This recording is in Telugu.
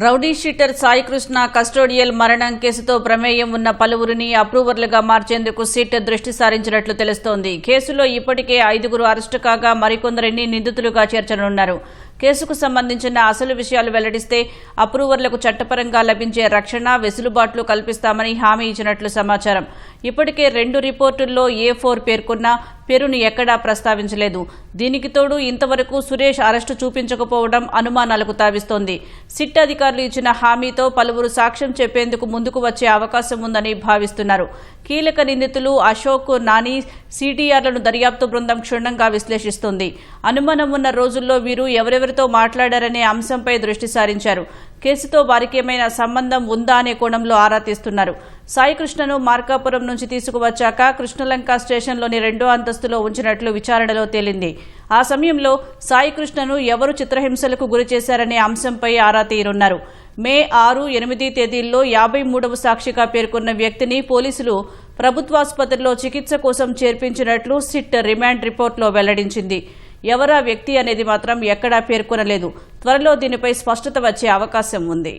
రౌడీ షీటర్ సాయికృష్ణ కస్టోడియల్ మరణం కేసుతో ప్రమేయం ఉన్న పలువురిని అప్రూవర్లుగా మార్చేందుకు సిట్ దృష్టి సారించినట్లు తెలుస్తోంది. కేసులో ఇప్పటికే 5 అరెస్టు కాగా మరికొందరిని నిందితులుగా చేర్చనున్నారు. కేసుకు సంబంధించిన అసలు విషయాలు వెల్లడిస్తే అప్రూవర్లకు చట్టపరంగా లభించే రక్షణ, వెసులుబాట్లు కల్పిస్తామని హామీ ఇచ్చినట్లు సమాచారం. ఇప్పటికే 2 రిపోర్టుల్లో A4 పేర్కొన్న పేరును ఎక్కడా ప్రస్తావించలేదు. దీనికి తోడు ఇంతవరకు సురేష్ అరెస్టు చూపించకపోవడం అనుమానాలకు తావిస్తోంది. సిట్ అధికారులు ఇచ్చిన హామీతో పలువురు సాక్ష్యం చెప్పేందుకు ముందుకు వచ్చే అవకాశం ఉందని భావిస్తున్నారు. కీలక నిందితులు అశోక్, నాని, సిడిఆర్లను దర్యాప్తు బృందం క్షుణ్ణంగా విశ్లేషిస్తోంది. అనుమానం ఉన్న రోజుల్లో వీరు ఎవరెవరితో మాట్లాడారనే అంశంపై దృష్టి సారించారు. కేసుతో వారికేమైనా సంబంధం ఉందా అనే కోణంలో ఆరా తీస్తున్నారు. సాయికృష్ణను మార్కాపురం నుంచి తీసుకువచ్చాక కృష్ణలంక స్టేషన్లోని 2వ అంతస్తులో ఉంచినట్లు విచారణలో తేలింది. ఆ సమయంలో సాయికృష్ణను ఎవరు చిత్రహింసలకు గురిచేశారనే అంశంపై ఆరా తీయనున్నారు. మే 6, 8 తేదీల్లో 53వ సాక్షిగా పేర్కొన్న వ్యక్తిని పోలీసులు ప్రభుత్వాసుపత్రిలో చికిత్స కోసం చేర్పించినట్లు సిట్ రిమాండ్ రిపోర్టులో వెల్లడించింది. ఎవరా వ్యక్తి అనేది మాత్రం ఎక్కడా పేర్కొనలేదు. త్వరలో దీనిపై స్పష్టత వచ్చే అవకాశం ఉంది.